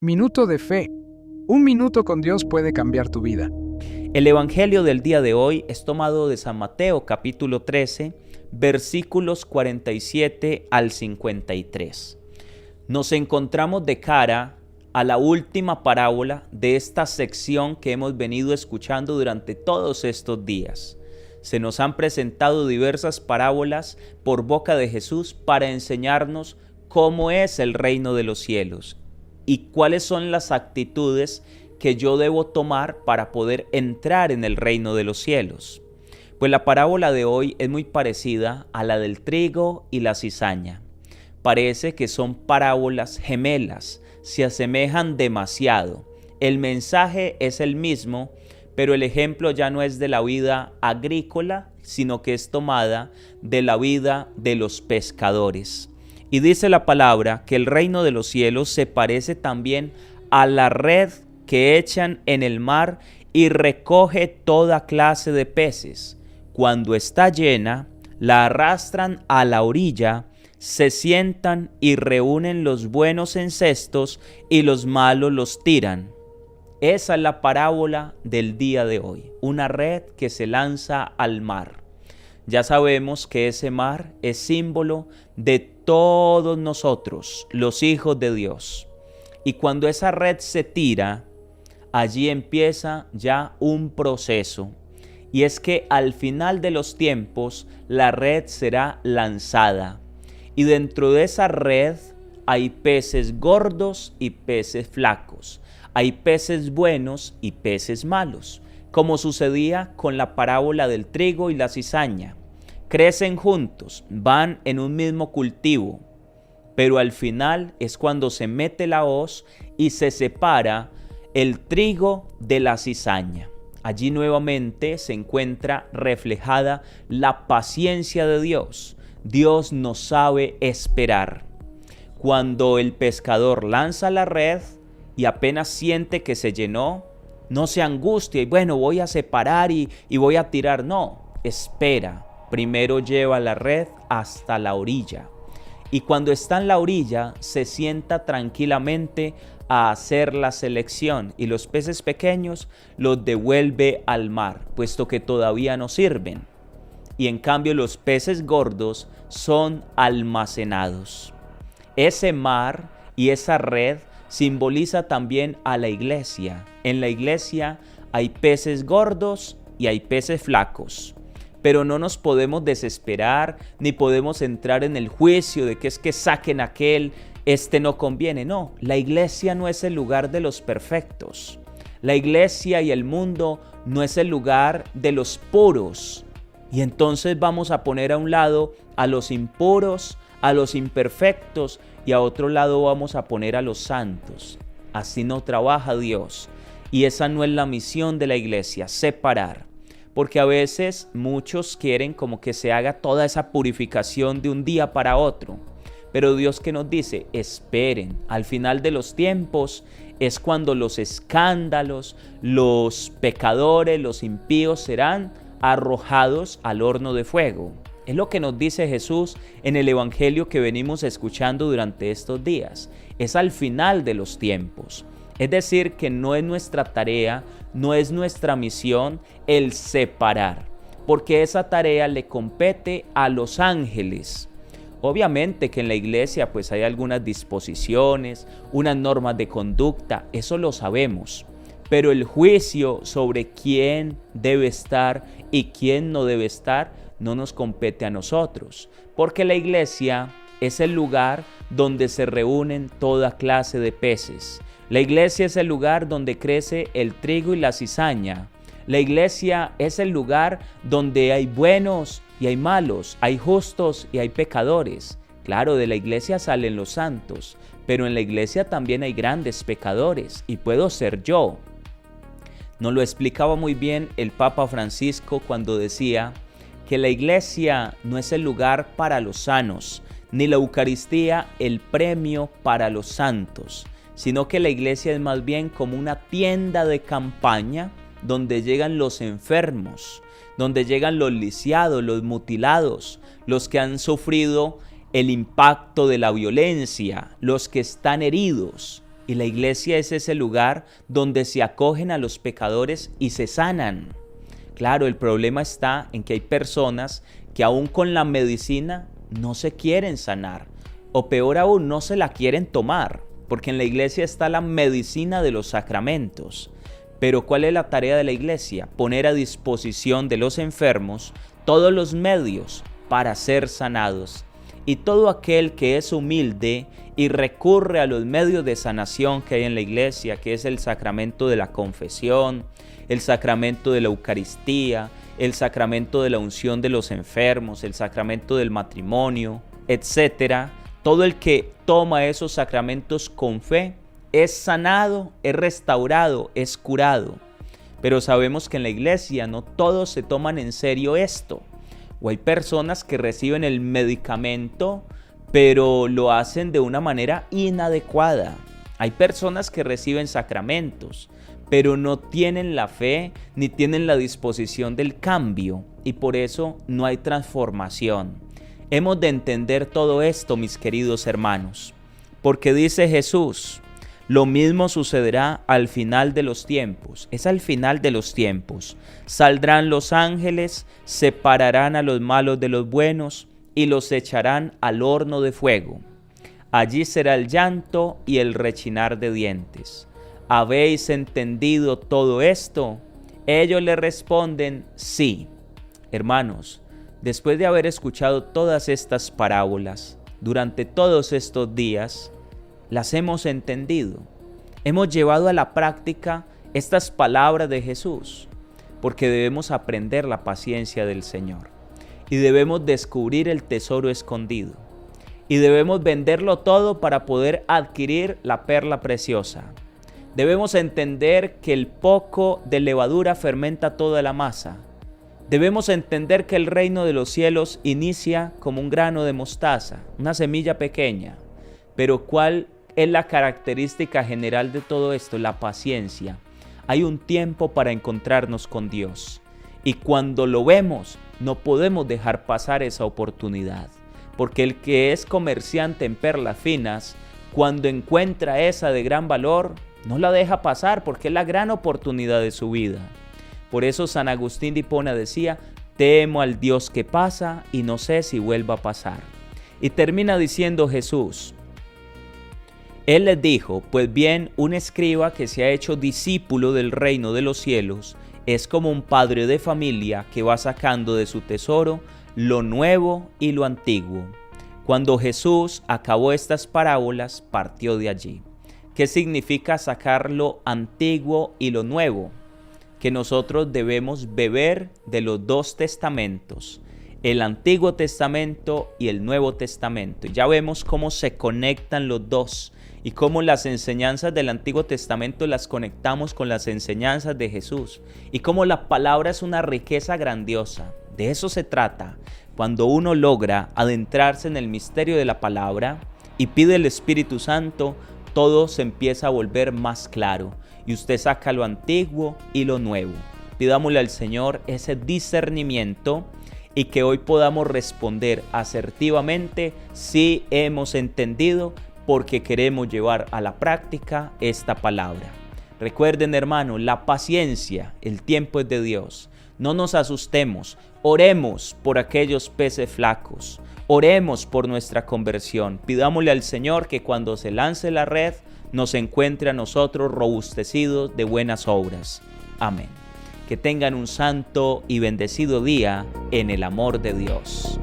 Minuto de fe. Un minuto con Dios puede cambiar tu vida. El Evangelio del día de hoy es tomado de San Mateo capítulo 13, versículos 47 al 53. Nos encontramos de cara a la última parábola de esta sección que hemos venido escuchando durante todos estos días. Se nos han presentado diversas parábolas por boca de Jesús para enseñarnos cómo es el reino de los cielos y cuáles son las actitudes que yo debo tomar para poder entrar en el reino de los cielos. Pues la parábola de hoy es muy parecida a la del trigo y la cizaña. Parece que son parábolas gemelas, se asemejan demasiado. El mensaje es el mismo, pero el ejemplo ya no es de la vida agrícola, sino que es tomada de la vida de los pescadores. Y dice la palabra que el reino de los cielos se parece también a la red que echan en el mar y recoge toda clase de peces. Cuando está llena, la arrastran a la orilla, se sientan y reúnen los buenos en cestos y los malos los tiran. Esa es la parábola del día de hoy, una red que se lanza al mar. Ya sabemos que ese mar es símbolo de todos nosotros, los hijos de Dios. Y cuando esa red se tira, allí empieza ya un proceso. Y es que al final de los tiempos, la red será lanzada. Y dentro de esa red hay peces gordos y peces flacos. Hay peces buenos y peces malos, como sucedía con la parábola del trigo y la cizaña. Crecen juntos, van en un mismo cultivo, pero al final es cuando se mete la hoz y se separa el trigo de la cizaña. Allí nuevamente se encuentra reflejada la paciencia de Dios. Dios nos sabe esperar. Cuando el pescador lanza la red y apenas siente que se llenó, no se angustia y bueno, voy a separar y voy a tirar. No, espera. Primero lleva la red hasta la orilla. Y cuando está en la orilla, se sienta tranquilamente a hacer la selección y los peces pequeños los devuelve al mar, puesto que todavía no sirven. Y en cambio los peces gordos son almacenados. Ese mar y esa red simboliza también a la iglesia. En la iglesia hay peces gordos y hay peces flacos. Pero no nos podemos desesperar ni podemos entrar en el juicio de que es que saquen aquel, este no conviene. No, la iglesia no es el lugar de los perfectos. La iglesia y el mundo no es el lugar de los puros. Y entonces vamos a poner a un lado a los impuros, a los imperfectos y a otro lado vamos a poner a los santos. Así no trabaja Dios. Y esa no es la misión de la iglesia, separar. Porque a veces muchos quieren como que se haga toda esa purificación de un día para otro. Pero Dios que nos dice, esperen, al final de los tiempos es cuando los escándalos, los pecadores, los impíos serán arrojados al horno de fuego. Es lo que nos dice Jesús en el Evangelio que venimos escuchando durante estos días. Es al final de los tiempos. Es decir, que no es nuestra tarea, no es nuestra misión el separar, porque esa tarea le compete a los ángeles. Obviamente que en la iglesia pues hay algunas disposiciones, unas normas de conducta, eso lo sabemos. Pero el juicio sobre quién debe estar y quién no debe estar no nos compete a nosotros, porque la iglesia es el lugar donde se reúnen toda clase de peces. La iglesia es el lugar donde crece el trigo y la cizaña. La iglesia es el lugar donde hay buenos y hay malos, hay justos y hay pecadores. Claro, de la iglesia salen los santos, pero en la iglesia también hay grandes pecadores y puedo ser yo. Nos lo explicaba muy bien el Papa Francisco cuando decía que la iglesia no es el lugar para los sanos, ni la Eucaristía el premio para los santos, sino que la iglesia es más bien como una tienda de campaña donde llegan los enfermos, donde llegan los lisiados, los mutilados, los que han sufrido el impacto de la violencia, los que están heridos. Y la iglesia es ese lugar donde se acogen a los pecadores y se sanan. Claro, el problema está en que hay personas que aún con la medicina no se quieren sanar, o peor aún, no se la quieren tomar, porque en la iglesia está la medicina de los sacramentos. Pero ¿cuál es la tarea de la iglesia? Poner a disposición de los enfermos todos los medios para ser sanados. Y todo aquel que es humilde y recurre a los medios de sanación que hay en la iglesia, que es el sacramento de la confesión, el sacramento de la Eucaristía, el sacramento de la unción de los enfermos, el sacramento del matrimonio, etc. Todo el que toma esos sacramentos con fe es sanado, es restaurado, es curado. Pero sabemos que en la iglesia no todos se toman en serio esto. O hay personas que reciben el medicamento, pero lo hacen de una manera inadecuada. Hay personas que reciben sacramentos, pero no tienen la fe ni tienen la disposición del cambio, y por eso no hay transformación. Hemos de entender todo esto, mis queridos hermanos, porque dice Jesús: lo mismo sucederá al final de los tiempos. Es al final de los tiempos. Saldrán los ángeles, separarán a los malos de los buenos y los echarán al horno de fuego. Allí será el llanto y el rechinar de dientes. ¿Habéis entendido todo esto? Ellos le responden: sí. Hermanos, después de haber escuchado todas estas parábolas durante todos estos días, las hemos entendido. Hemos llevado a la práctica estas palabras de Jesús, porque debemos aprender la paciencia del Señor y debemos descubrir el tesoro escondido y debemos venderlo todo para poder adquirir la perla preciosa. Debemos entender que el poco de levadura fermenta toda la masa. Debemos entender que el reino de los cielos inicia como un grano de mostaza, una semilla pequeña. Pero ¿cuál es la característica general de todo esto? La paciencia. Hay un tiempo para encontrarnos con Dios. Y cuando lo vemos, no podemos dejar pasar esa oportunidad. Porque el que es comerciante en perlas finas, cuando encuentra esa de gran valor, no la deja pasar porque es la gran oportunidad de su vida. Por eso San Agustín de Hipona decía: temo al Dios que pasa y no sé si vuelva a pasar. Y termina diciendo Jesús: Él les dijo: pues bien, un escriba que se ha hecho discípulo del reino de los cielos es como un padre de familia que va sacando de su tesoro lo nuevo y lo antiguo. Cuando Jesús acabó estas parábolas, partió de allí. ¿Qué significa sacar lo antiguo y lo nuevo? Que nosotros debemos beber de los dos testamentos, el Antiguo Testamento y el Nuevo Testamento. Ya vemos cómo se conectan los dos y cómo las enseñanzas del Antiguo Testamento las conectamos con las enseñanzas de Jesús y cómo la palabra es una riqueza grandiosa. De eso se trata. Cuando uno logra adentrarse en el misterio de la palabra y pide el Espíritu Santo, todo se empieza a volver más claro y usted saca lo antiguo y lo nuevo. Pidámosle al Señor ese discernimiento y que hoy podamos responder asertivamente si hemos entendido, porque queremos llevar a la práctica esta palabra. Recuerden, hermanos, la paciencia, el tiempo es de Dios. No nos asustemos, oremos por aquellos peces flacos. Oremos por nuestra conversión. Pidámosle al Señor que cuando se lance la red nos encuentre a nosotros robustecidos de buenas obras. Amén. Que tengan un santo y bendecido día en el amor de Dios.